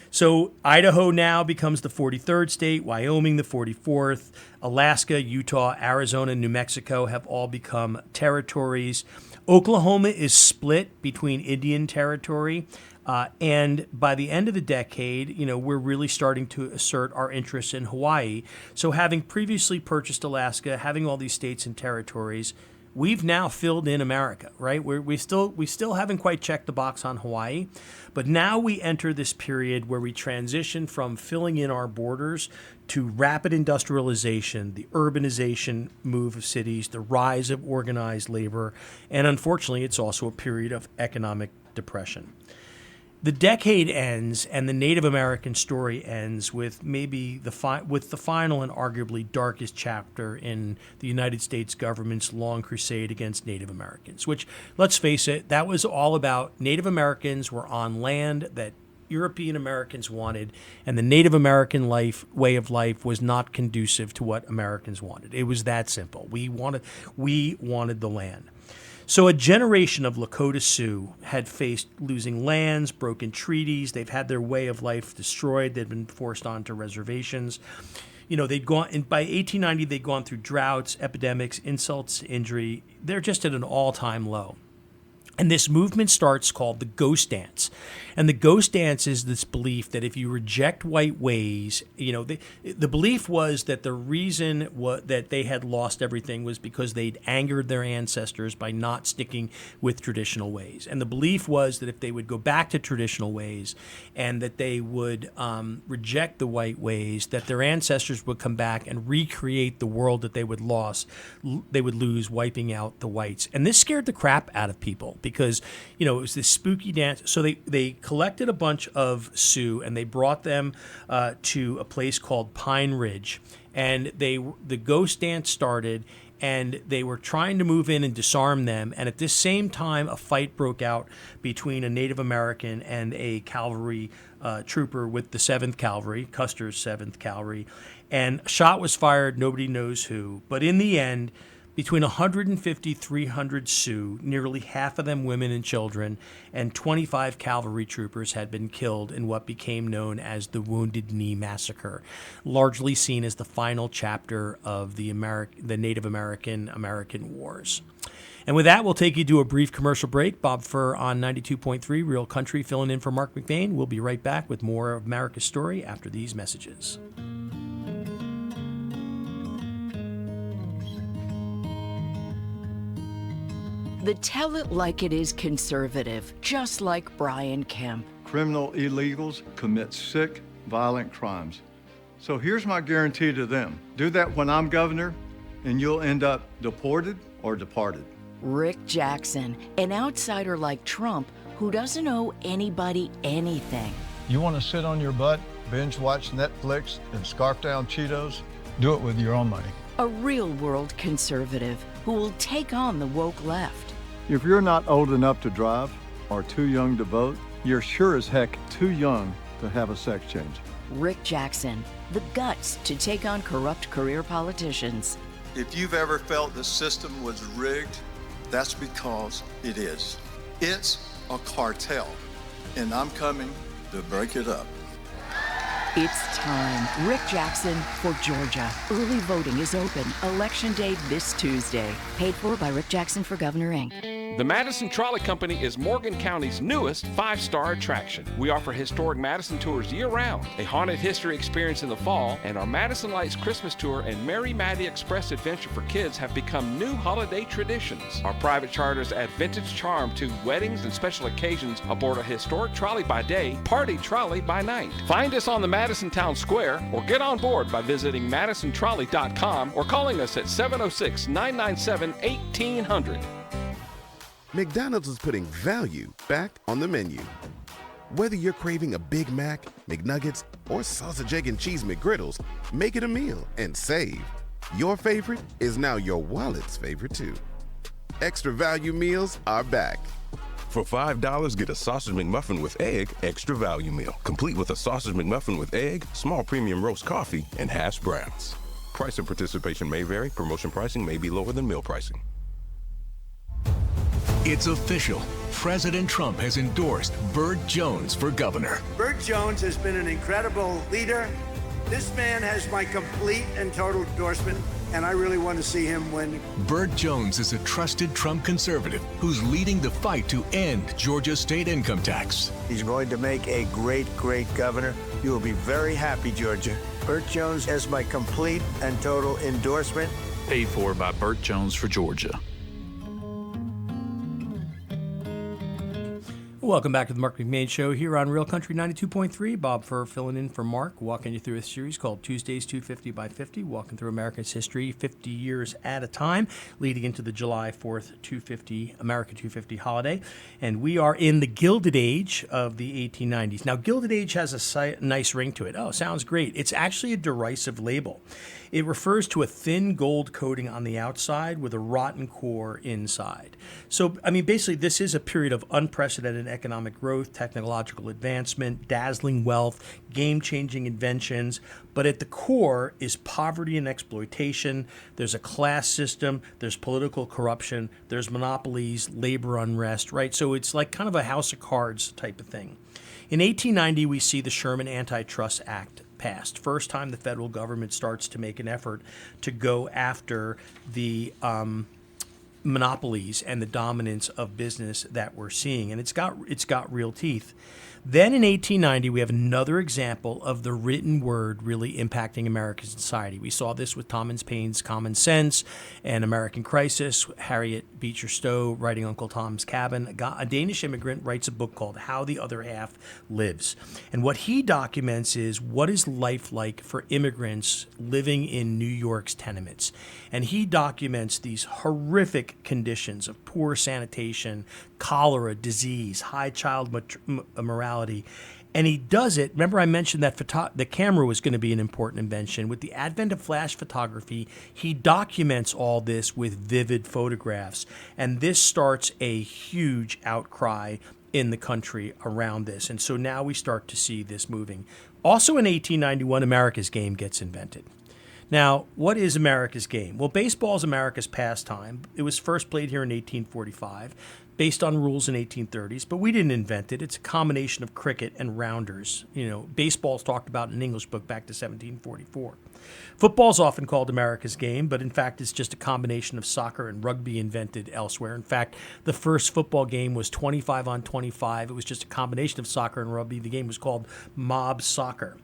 So Idaho now becomes the 43rd state, Wyoming the 44th, Alaska, Utah, Arizona, New Mexico have all become territories. Oklahoma is split between Indian territory, and by the end of the decade, we're really starting to assert our interest in Hawaii. So having previously purchased Alaska, having all these states and territories, we've now filled in America, right? We still haven't quite checked the box on Hawaii, but now we enter this period where we transition from filling in our borders to rapid industrialization, the urbanization move of cities, the rise of organized labor, and unfortunately, it's also a period of economic depression. The decade ends, and the Native American story ends with maybe the final and arguably darkest chapter in the United States government's long crusade against Native Americans, which, let's face it, that was all about Native Americans were on land that European Americans wanted, and the Native American way of life was not conducive to what Americans wanted. It was that simple. We wanted the land. So a generation of Lakota Sioux had faced losing lands, broken treaties. They've had their way of life destroyed. They'd been forced onto reservations. They'd gone, and by 1890, they'd gone through droughts, epidemics, insults, injury. They're just at an all-time low. And this movement starts called the Ghost Dance. And the Ghost Dance is this belief that if you reject white ways, the belief was that the reason that they had lost everything was because they'd angered their ancestors by not sticking with traditional ways. And the belief was that if they would go back to traditional ways and that they would reject the white ways, that their ancestors would come back and recreate the world that they would lose, wiping out the whites. And this scared the crap out of people because, it was this spooky dance. So they collected a bunch of Sioux and they brought them to a place called Pine Ridge, and the Ghost Dance started, and they were trying to move in and disarm them. And at this same time, a fight broke out between a Native American and a cavalry trooper with the 7th Cavalry, Custer's 7th Cavalry, and a shot was fired. Nobody knows who, but in the end, between 150, 300 Sioux, nearly half of them women and children, and 25 cavalry troopers had been killed in what became known as the Wounded Knee Massacre, largely seen as the final chapter of the Native American Wars. And with that, we'll take you to a brief commercial break. Bob Furr on 92.3 Real Country filling in for Marc McMain. We'll be right back with more of America's Story after these messages. The Tell It Like It Is conservative, just like Brian Kemp. Criminal illegals commit sick, violent crimes. So here's my guarantee to them. Do that when I'm governor, and you'll end up deported or departed. Rick Jackson, an outsider like Trump who doesn't owe anybody anything. You want to sit on your butt, binge watch Netflix, and scarf down Cheetos? Do it with your own money. A real-world conservative who will take on the woke left. If you're not old enough to drive or too young to vote, you're sure as heck too young to have a sex change. Rick Jackson, the guts to take on corrupt career politicians. If you've ever felt the system was rigged, that's because it is. It's a cartel, and I'm coming to break it up. It's time. Rick Jackson for Georgia. Early voting is open. Election day this Tuesday. Paid for by Rick Jackson for Governor, Inc. The Madison Trolley Company is Morgan County's newest 5-star attraction. We offer historic Madison tours year-round, a haunted history experience in the fall, and our Madison Lights Christmas Tour and Mary Maddie Express Adventure for kids have become new holiday traditions. Our private charters add vintage charm to weddings and special occasions aboard a historic trolley by day, party trolley by night. Find us on the Madison Town Square or get on board by visiting madisontrolley.com or calling us at 706-997-1800. McDonald's is putting value back on the menu. Whether you're craving a Big Mac, McNuggets, or sausage, egg, and cheese McGriddles, make it a meal and save. Your favorite is now your wallet's favorite too. Extra value meals are back. For $5, get a sausage McMuffin with egg, extra value meal, complete with a sausage McMuffin with egg, small premium roast coffee, and hash browns. Price and participation may vary. Promotion pricing may be lower than meal pricing. It's official. President Trump has endorsed Burt Jones for governor. Burt Jones has been an incredible leader. This man has my complete and total endorsement, and I really want to see him win. Burt Jones is a trusted Trump conservative who's leading the fight to end Georgia's state income tax. He's going to make a great, great governor. You will be very happy, Georgia. Burt Jones has my complete and total endorsement. Paid for by Burt Jones for Georgia. Welcome back to the Marc McMain Show here on Real Country 92.3. Bob Furr filling in for Mark, walking you through a series called Tuesdays 250 by 50, walking through America's history 50 years at a time, leading into the July 4th America 250 holiday. And we are in the Gilded Age of the 1890s. Now, Gilded Age has a nice ring to it. Oh, sounds great. It's actually a derisive label. It refers to a thin gold coating on the outside with a rotten core inside. So, I mean, basically, this is a period of unprecedented economic growth, technological advancement, dazzling wealth, game-changing inventions. But at the core is poverty and exploitation. There's a class system. There's political corruption. There's monopolies, labor unrest, right? So it's like kind of a house of cards type of thing. In 1890, we see the Sherman Antitrust Act passed. First time the federal government starts to make an effort to go after the monopolies and the dominance of business that we're seeing, and it's got real teeth. Then in 1890, we have another example of the written word really impacting American society. We saw this with Thomas Paine's Common Sense and American Crisis. Harriet Beecher Stowe writing Uncle Tom's Cabin. A Danish immigrant writes a book called How the Other Half Lives. And what he documents is what is life like for immigrants living in New York's tenements. And he documents these horrific conditions of poor sanitation, cholera, disease, high child mortality. And he does it. Remember, I mentioned that the camera was going to be an important invention. With the advent of flash photography, he documents all this with vivid photographs. And this starts a huge outcry in the country around this. And so now we start to see this moving. Also in 1891, America's game gets invented. Now, what is America's game? Well, baseball is America's pastime. It was first played here in 1845, based on rules in 1830s, but we didn't invent it. It's a combination of cricket and rounders. You know, baseball's talked about in an English book back to 1744. Football's often called America's game, but in fact it's just a combination of soccer and rugby invented elsewhere. In fact, the first football game was 25 on 25. It was just a combination of soccer and rugby. The game was called mob soccer.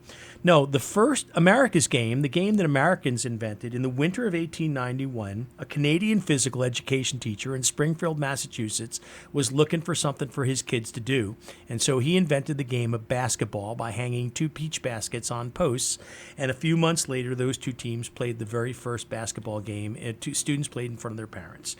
No, the first America's game, the game that Americans invented in the winter of 1891, a Canadian physical education teacher in Springfield, Massachusetts, was looking for something for his kids to do. And so he invented the game of basketball by hanging two peach baskets on posts. And a few months later, those two teams played the very first basketball game. Two students played in front of their parents.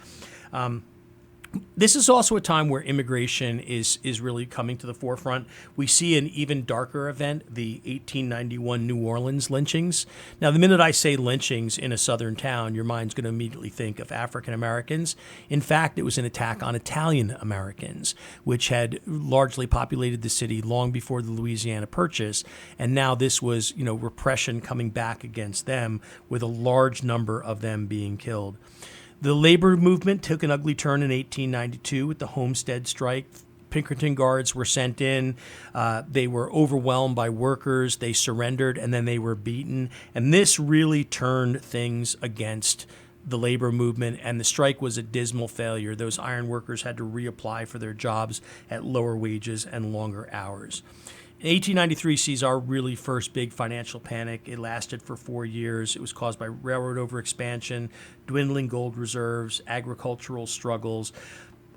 This is also a time where immigration is really coming to the forefront. We see an even darker event, the 1891 New Orleans lynchings. Now, the minute I say lynchings in a southern town, your mind's going to immediately think of African Americans. In fact, it was an attack on Italian Americans, which had largely populated the city long before the Louisiana Purchase. And now this was, repression coming back against them, with a large number of them being killed. The labor movement took an ugly turn in 1892 with the Homestead strike. Pinkerton guards were sent in. They were overwhelmed by workers. They surrendered, and then they were beaten. And this really turned things against the labor movement, and the strike was a dismal failure. Those iron workers had to reapply for their jobs at lower wages and longer hours. 1893 sees our really first big financial panic. It lasted for 4 years. It was caused by railroad overexpansion, dwindling gold reserves, agricultural struggles.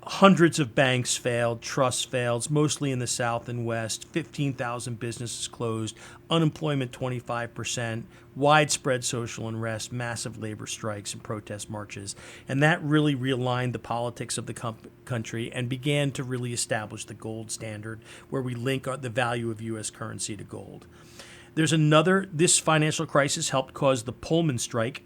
Hundreds of banks failed, trusts failed, mostly in the South and West. 15,000 businesses closed, unemployment 25%, widespread social unrest, massive labor strikes and protest marches. And that really realigned the politics of the country and began to really establish the gold standard, where we link the value of U.S. currency to gold. This financial crisis helped cause the Pullman strike,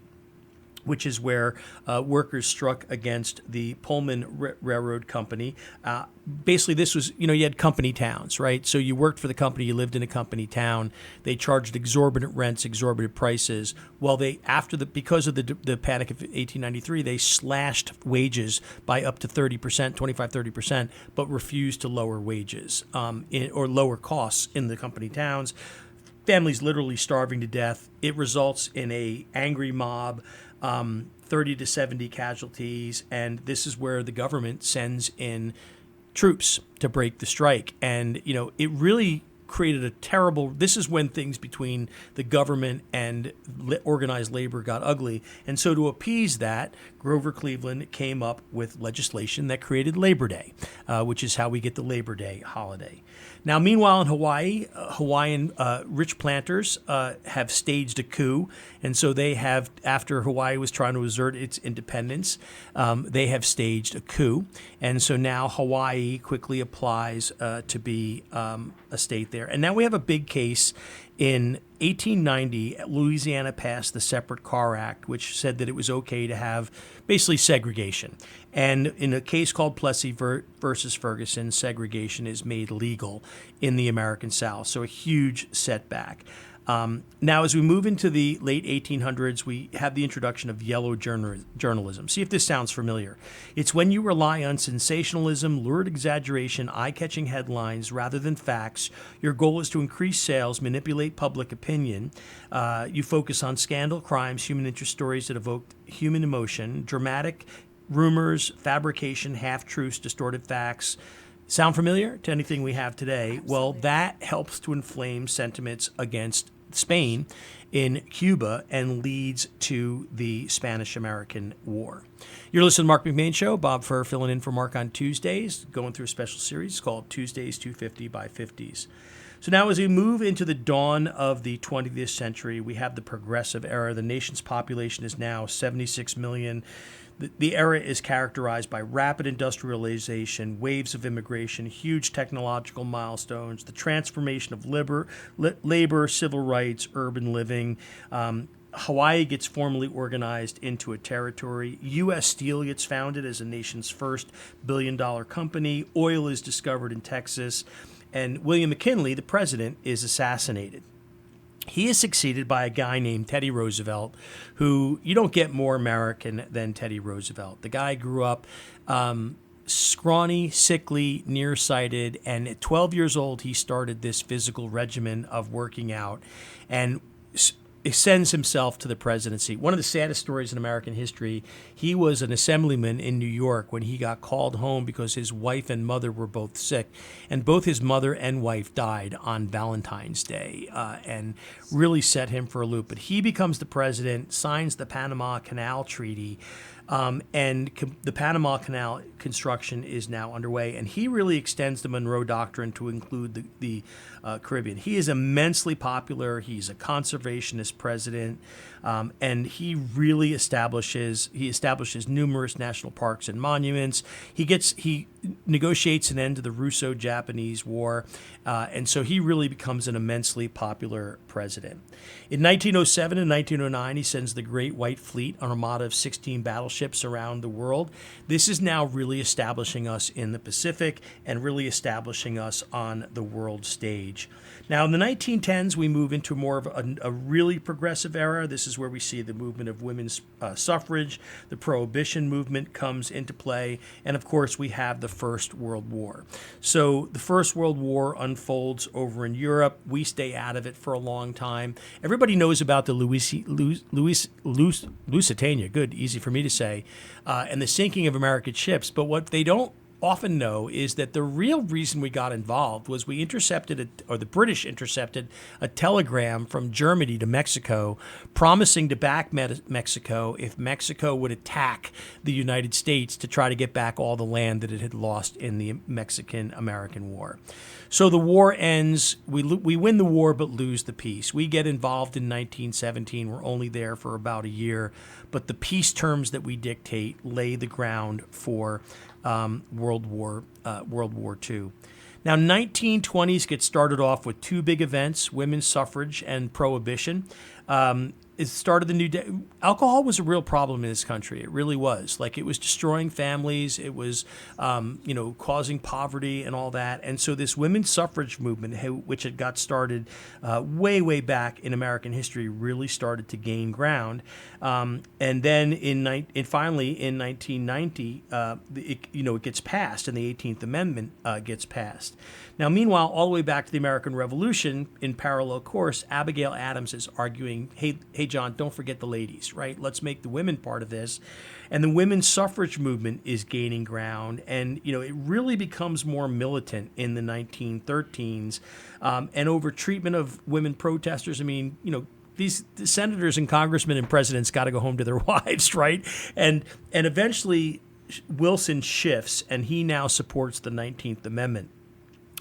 which is where workers struck against the Pullman Railroad Company. Basically, this was, you had company towns, right? So you worked for the company, you lived in a company town. They charged exorbitant rents, exorbitant prices. Well, because of the panic of 1893, they slashed wages by up to 30%, 25-30%, but refused to lower wages or lower costs in the company towns. Families literally starving to death. It results in a angry mob. 30 to 70 casualties, and this is where the government sends in troops to break the strike. And, it really created a terrible. This is when things between the government and organized labor got ugly, and so to appease that, Grover Cleveland came up with legislation that created Labor Day, which is how we get the Labor Day holiday. Now, meanwhile, in Hawaii, Hawaiian rich planters have staged a coup, and so they have, after Hawaii was trying to assert its independence, they have staged a coup, and so now Hawaii quickly applies to be a state there. And now we have a big case. In 1890, Louisiana passed the Separate Car Act, which said that it was okay to have basically segregation. And in a case called Plessy versus Ferguson, segregation is made legal in the American South. So a huge setback. Now, as we move into the late 1800s, we have the introduction of yellow journalism. See if this sounds familiar. It's when you rely on sensationalism, lurid exaggeration, eye-catching headlines rather than facts. Your goal is to increase sales, manipulate public opinion. You focus on scandal, crimes, human interest stories that evoke human emotion, dramatic rumors, fabrication, half-truths, distorted facts. Sound familiar to anything we have today? Absolutely. Well, that helps to inflame sentiments against Spain in Cuba and leads to the Spanish-American War. You're listening to the Marc McMain Show. Bob Furr filling in for Marc on Tuesdays, going through a special series called Tuesdays 250 by 50s. So now as we move into the dawn of the 20th century, we have the progressive era. The nation's population is now 76 million. The era is characterized by rapid industrialization, waves of immigration, huge technological milestones, the transformation of labor, civil rights, urban living. Hawaii gets formally organized into a territory. U.S. Steel gets founded as the nation's first billion-dollar company. Oil is discovered in Texas. And William McKinley, the president, is assassinated. He is succeeded by a guy named Teddy Roosevelt, who you don't get more American than Teddy Roosevelt. The guy grew up scrawny, sickly, nearsighted, and at 12 years old, he started this physical regimen of working out and sends himself to the presidency. One of the saddest stories in American history, he was an assemblyman in New York when he got called home because his wife and mother were both sick. And both his mother and wife died on Valentine's Day and really set him for a loop. But he becomes the president, signs the Panama Canal Treaty, and the Panama Canal construction is now underway. And he really extends the Monroe Doctrine to include the Caribbean. He is immensely popular. He's a conservationist president, and he really establishes numerous national parks and monuments. He negotiates an end to the Russo-Japanese War, and so he really becomes an immensely popular president. In 1907 and 1909, he sends the Great White Fleet, an armada of 16 battleships around the world. This is now really establishing us in the Pacific and really establishing us on the world stage. Now, in the 1910s, we move into more of a really progressive era. This is where we see the movement of women's suffrage. The Prohibition movement comes into play. And, of course, we have the First World War. So the First World War unfolds over in Europe. We stay out of it for a long time. Everybody knows about the Lusitania, good, easy for me to say, and the sinking of American ships. But what they don't often know is that the real reason we got involved was we the British intercepted a telegram from Germany to Mexico promising to back Mexico if Mexico would attack the United States to try to get back all the land that it had lost in the Mexican-American War. So the war ends. We win the war but lose the peace. We get involved in 1917. We're only there for about a year, but the peace terms that we dictate lay the ground for World War II. Now, 1920s get started off with two big events: women's suffrage and prohibition. It started the new day. Alcohol was a real problem in this country. It really was. Like, it was destroying families. It was, causing poverty and all that. And so this women's suffrage movement, which had got started way back in American history, really started to gain ground. And then finally in 1990, it gets passed, and the 18th Amendment gets passed. Now, meanwhile, all the way back to the American Revolution, in parallel course, Abigail Adams is arguing, hey, hey, John, don't forget the ladies, right? Let's make the women part of this. And the women's suffrage movement is gaining ground. And, it really becomes more militant in the 1913s. And over treatment of women protesters, these senators and congressmen and presidents got to go home to their wives, right? And eventually Wilson shifts, and he now supports the 19th Amendment.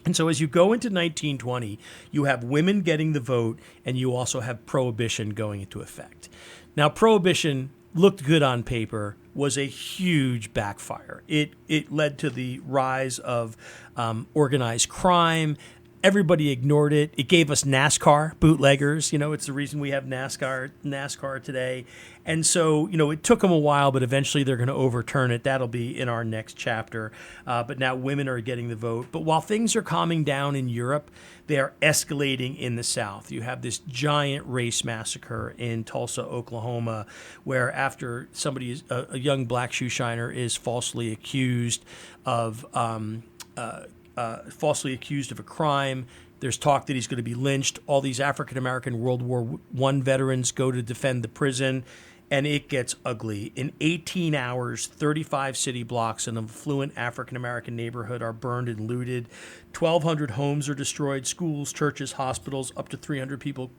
And so as you go into 1920, you have women getting the vote, and you also have prohibition going into effect. Now, prohibition looked good on paper, was a huge backfire. It led to the rise of organized crime. Everybody ignored it. It gave us NASCAR, bootleggers. It's the reason we have NASCAR today. And so, it took them a while, but eventually they're going to overturn it. That'll be in our next chapter. But now women are getting the vote. But while things are calming down in Europe, they are escalating in the South. You have this giant race massacre in Tulsa, Oklahoma, where after somebody, a young black shoe shiner, is falsely accused of a crime. There's talk that he's going to be lynched. All these African-American World War I veterans go to defend the prison, and it gets ugly. In 18 hours, 35 city blocks in an affluent African-American neighborhood are burned and looted. 1,200 homes are destroyed, schools, churches, hospitals, up to 300 people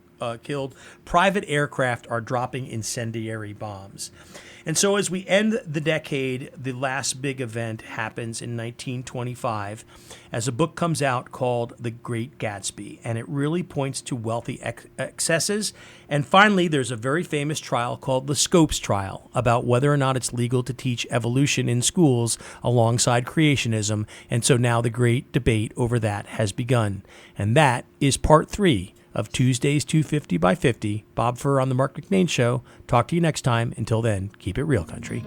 killed. Private aircraft are dropping incendiary bombs. And so as we end the decade, the last big event happens in 1925 as a book comes out called The Great Gatsby, and it really points to wealthy excesses. And finally, there's a very famous trial called the Scopes Trial about whether or not it's legal to teach evolution in schools alongside creationism. And so now the great debate over that has begun. And that is part 3 of Tuesday's 250 by 50. Bob Furr on the Marc McMain Show. Talk to you next time. Until then, keep it real, country.